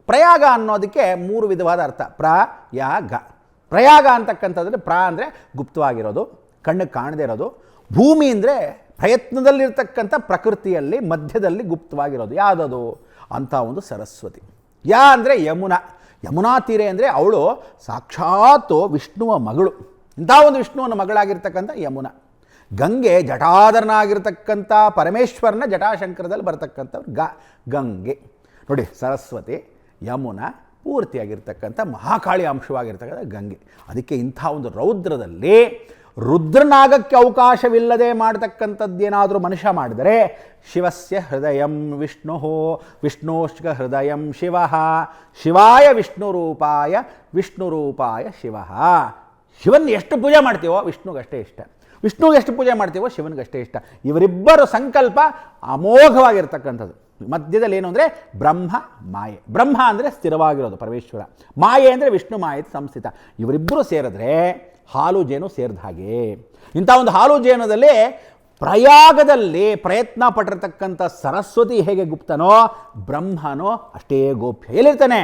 ಪ್ರಯಾಗ ಅನ್ನೋದಕ್ಕೆ 3 ವಿಧವಾದ ಅರ್ಥ. ಪ್ರಯಾಗ, ಪ್ರಯಾಗ ಅಂತಕ್ಕಂಥದ್ದರೆ ಅಂದರೆ ಗುಪ್ತವಾಗಿರೋದು, ಕಣ್ಣಿಗೆ ಕಾಣದೇ ಇರೋದು. ಭೂಮಿ ಅಂದರೆ ಪ್ರಯತ್ನದಲ್ಲಿರ್ತಕ್ಕಂಥ ಪ್ರಕೃತಿಯಲ್ಲಿ ಮಧ್ಯದಲ್ಲಿ ಗುಪ್ತವಾಗಿರೋದು. ಯಾವುದದು ಅಂಥ ಒಂದು ಸರಸ್ವತಿ. ಅಂದರೆ ಯಮುನಾ ತೀರೆ ಅಂದರೆ ಅವಳು ಸಾಕ್ಷಾತ್ ವಿಷ್ಣುವ ಮಗಳು. ಇಂಥ ಒಂದು ವಿಷ್ಣುವನ ಮಗಳಾಗಿರ್ತಕ್ಕಂಥ ಯಮುನಾ. ಗಂಗೆ ಜಟಾಧರನಾಗಿರ್ತಕ್ಕಂಥ ಪರಮೇಶ್ವರನ ಜಟಾಶಂಕರದಲ್ಲಿ ಬರ್ತಕ್ಕಂಥವ್ರು ಗಂಗೆ. ನೋಡಿ, ಸರಸ್ವತಿ, ಯಮುನಾ, ಪೂರ್ತಿಯಾಗಿರ್ತಕ್ಕಂಥ ಮಹಾಕಾಳಿ ಅಂಶವಾಗಿರ್ತಕ್ಕಂಥ ಗಂಗೆ. ಅದಕ್ಕೆ ಇಂಥ ಒಂದು ರೌದ್ರದಲ್ಲಿ ರುದ್ರನಾಗಕ್ಕೆ ಅವಕಾಶವಿಲ್ಲದೆ ಮಾಡ್ತಕ್ಕಂಥದ್ದೇನಾದರೂ ಮನುಷ್ಯ ಮಾಡಿದರೆ ಶಿವಸ್ಯ ಹೃದಯಂ ವಿಷ್ಣು, ವಿಷ್ಣೋಶ್ಚ ಹೃದಯಂ ಶಿವ, ಶಿವಾಯ ವಿಷ್ಣುರೂಪಾಯ ಶಿವ. ಶಿವನ್ ಎಷ್ಟು ಪೂಜೆ ಮಾಡ್ತೀವೋ ವಿಷ್ಣುಗಷ್ಟೇ ಇಷ್ಟ, ವಿಷ್ಣುಗೆ ಎಷ್ಟು ಪೂಜೆ ಮಾಡ್ತೀವೋ ಶಿವನಿಗಷ್ಟೇ ಇಷ್ಟ. ಇವರಿಬ್ಬರ ಸಂಕಲ್ಪ ಅಮೋಘವಾಗಿರ್ತಕ್ಕಂಥದ್ದು. ಮಧ್ಯದಲ್ಲಿ ಏನು ಅಂದರೆ ಬ್ರಹ್ಮ ಮಾಯೆ. ಬ್ರಹ್ಮ ಅಂದರೆ ಸ್ಥಿರವಾಗಿರೋದು ಪರಮೇಶ್ವರ, ಮಾಯೆ ಅಂದರೆ ವಿಷ್ಣು ಮಾಯೆ ಸಂಸ್ಥಿತ. ಇವರಿಬ್ಬರು ಸೇರಿದ್ರೆ ಹಾಲು ಜೇನು ಸೇರಿದ ಹಾಗೆ. ಇಂಥ ಒಂದು ಹಾಲು ಜೇನುದಲ್ಲಿ ಪ್ರಯಾಗದಲ್ಲಿ ಪ್ರಯತ್ನ ಪಟ್ಟಿರ್ತಕ್ಕಂಥ ಸರಸ್ವತಿ ಹೇಗೆ ಗುಪ್ತನೋ ಬ್ರಹ್ಮನೋ ಅಷ್ಟೇ ಗೋಪ್ಯ. ಎಲ್ಲಿರ್ತಾನೆ?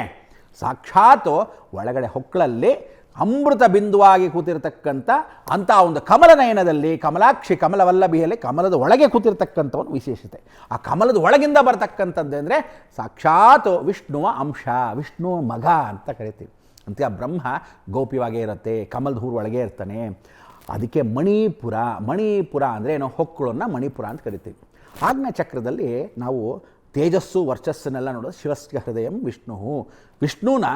ಸಾಕ್ಷಾತ್ ಒಳಗಡೆ ಹೊಕ್ಕಳಲ್ಲಿ ಅಮೃತ ಬಿಂದುವಾಗಿ ಕೂತಿರ್ತಕ್ಕಂಥ ಅಂಥ ಒಂದು ಕಮಲನಯನದಲ್ಲಿ, ಕಮಲಾಕ್ಷಿ ಕಮಲವಲ್ಲಭಿಯಲ್ಲಿ ಕಮಲದ ಒಳಗೆ ಕೂತಿರ್ತಕ್ಕಂಥ ಒಂದು ವಿಶೇಷತೆ. ಆ ಕಮಲದ ಒಳಗಿಂದ ಬರ್ತಕ್ಕಂಥದ್ದು ಅಂದರೆ ಸಾಕ್ಷಾತ್ ವಿಷ್ಣುವ ಅಂಶ, ವಿಷ್ಣುವ ಮಗ ಅಂತ ಕರಿತೀವಿ. ಅಂತ ಬ್ರಹ್ಮ ಗೋಪ್ಯವಾಗೇ ಇರುತ್ತೆ, ಕಮಲದ ಹೂರು ಒಳಗೆ ಇರ್ತಾನೆ. ಅದಕ್ಕೆ ಮಣಿಪುರ ಅಂದರೆ ಏನೋ ಹೊಕ್ಕಳನ್ನು ಮಣಿಪುರ ಅಂತ ಕರಿತೀವಿ. ಆಗ್ನೇಯ ಚಕ್ರದಲ್ಲಿ ನಾವು ತೇಜಸ್ಸು ವರ್ಚಸ್ಸನ್ನೆಲ್ಲ ನೋಡೋದು. ಶಿವಸ್ಯ ಹೃದಯಂ ವಿಷ್ಣುನ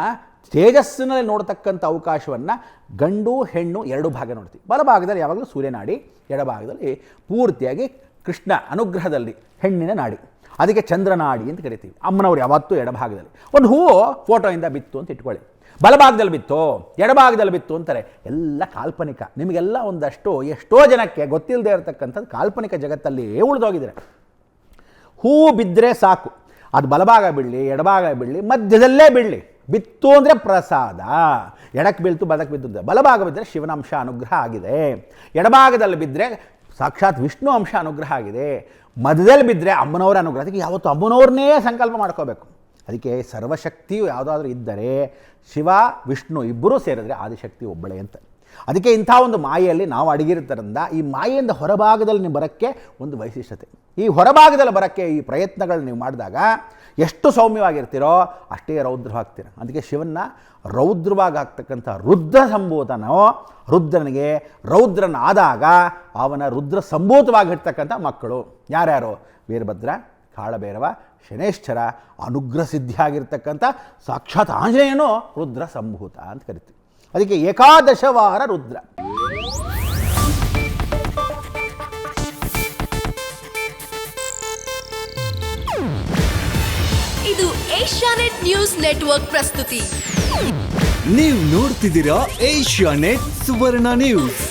ತೇಜಸ್ಸಿನಲ್ಲಿ ನೋಡ್ತಕ್ಕಂಥ ಅವಕಾಶವನ್ನು ಗಂಡು ಹೆಣ್ಣು 2 ಭಾಗ ನೋಡ್ತೀವಿ. ಬಲಭಾಗದಲ್ಲಿ ಯಾವಾಗಲೂ ಸೂರ್ಯನಾಡಿ, ಎಡಭಾಗದಲ್ಲಿ ಪೂರ್ತಿಯಾಗಿ ಕೃಷ್ಣ ಅನುಗ್ರಹದಲ್ಲಿ ಹೆಣ್ಣಿನ ನಾಡಿ. ಅದಕ್ಕೆ ಚಂದ್ರನಾಡಿ ಅಂತ ಕರಿತೀವಿ. ಅಮ್ಮನವ್ರು ಯಾವತ್ತೂ ಎಡಭಾಗದಲ್ಲಿ. ಒಂದು ಹೂವು ಫೋಟೋಯಿಂದ ಬಿತ್ತು ಅಂತ ಇಟ್ಕೊಳ್ಳಿ, ಬಲಭಾಗದಲ್ಲಿ ಬಿತ್ತು, ಎಡಭಾಗದಲ್ಲಿ ಬಿತ್ತು ಅಂತಾರೆ. ಎಲ್ಲ ಕಾಲ್ಪನಿಕ. ನಿಮಗೆಲ್ಲ ಒಂದಷ್ಟು ಎಷ್ಟೋ ಜನಕ್ಕೆ ಗೊತ್ತಿಲ್ಲದೆ ಇರತಕ್ಕಂಥದ್ದು ಕಾಲ್ಪನಿಕ ಜಗತ್ತಲ್ಲಿ ಉಳಿದೋಗಿದ್ದಾರೆ. ಹೂವು ಬಿದ್ದರೆ ಸಾಕು, ಅದು ಬಲಭಾಗ ಬೀಳಲಿ ಎಡಭಾಗ ಬೀಳಲಿ ಮಧ್ಯದಲ್ಲೇ ಬೀಳಲಿ. ಬಿತ್ತು ಅಂದರೆ ಪ್ರಸಾದ. ಎಡಕ್ಕೆ ಬೀಳ್ತು ಬಲಕ್ಕೆ ಬಿದ್ದು. ಬಲಭಾಗ ಬಿದ್ದರೆ ಶಿವನಾಂಶ ಅನುಗ್ರಹ ಆಗಿದೆ, ಎಡಭಾಗದಲ್ಲಿ ಬಿದ್ದರೆ ಸಾಕ್ಷಾತ್ ವಿಷ್ಣು ಅಂಶ ಅನುಗ್ರಹ ಆಗಿದೆ, ಮಧ್ಯದಲ್ಲಿ ಬಿದ್ದರೆ ಅಮ್ಮನವರ ಅನುಗ್ರಹ. ಅದಕ್ಕೆ ಯಾವತ್ತು ಅಮ್ಮನವ್ರನ್ನೇ ಸಂಕಲ್ಪ ಮಾಡ್ಕೋಬೇಕು. ಅದಕ್ಕೆ ಸರ್ವಶಕ್ತಿಯು ಯಾವುದಾದ್ರೂ ಇದ್ದರೆ ಶಿವ ವಿಷ್ಣು ಇಬ್ಬರೂ ಸೇರಿದ್ರೆ ಆದಿಶಕ್ತಿ ಒಬ್ಬಳೇ ಅಂತ. ಅದಕ್ಕೆ ಇಂಥ ಒಂದು ಮಾಯೆಯಲ್ಲಿ ನಾವು ಅಡಗಿರ್ತಾರಿಂದ ಈ ಮಾಯೆಯಿಂದ ಹೊರಭಾಗದಲ್ಲಿ ನೀವು ಬರೋಕ್ಕೆ ಒಂದು ವೈಶಿಷ್ಟ್ಯತೆ. ಈ ಹೊರಭಾಗದಲ್ಲಿ ಬರೋಕ್ಕೆ ಈ ಪ್ರಯತ್ನಗಳು ನೀವು ಮಾಡಿದಾಗ ಎಷ್ಟು ಸೌಮ್ಯವಾಗಿರ್ತೀರೋ ಅಷ್ಟೇ ರೌದ್ರವಾಗ್ತೀರ. ಅದಕ್ಕೆ ಶಿವನ್ನ ರೌದ್ರವಾಗಿ ಆಗ್ತಕ್ಕಂಥ ರುದ್ರ ಸಂಭೂತನೋ, ರುದ್ರನಿಗೆ ರೌದ್ರನಾದಾಗ ಅವನ ರುದ್ರ ಸಂಭೂತವಾಗಿರ್ತಕ್ಕಂಥ ಮಕ್ಕಳು ಯಾರ್ಯಾರು? ವೀರಭದ್ರ, ಕಾಳಭೈರವ, ಶನೇಶ್ಚರ, ಅನುಗ್ರಹ ಸಿದ್ಧಿಯಾಗಿರ್ತಕ್ಕಂಥ ಸಾಕ್ಷಾತ್ ಆಂಜನೇಯನು ರುದ್ರ ಸಂಭೂತ ಅಂತ ಕರಿತೀವಿ. ಅದಕ್ಕೆ 11 ವಾರ ರುದ್ರ. ಇದು ಏಷ್ಯಾನೆಟ್ ನ್ಯೂಸ್ ನೆಟ್ವರ್ಕ್ ಪ್ರಸ್ತುತಿ. ನೀವು ನೋಡ್ತಿದ್ದೀರಾ ಏಷ್ಯಾನೆಟ್ ಸುವರ್ಣ ನ್ಯೂಸ್.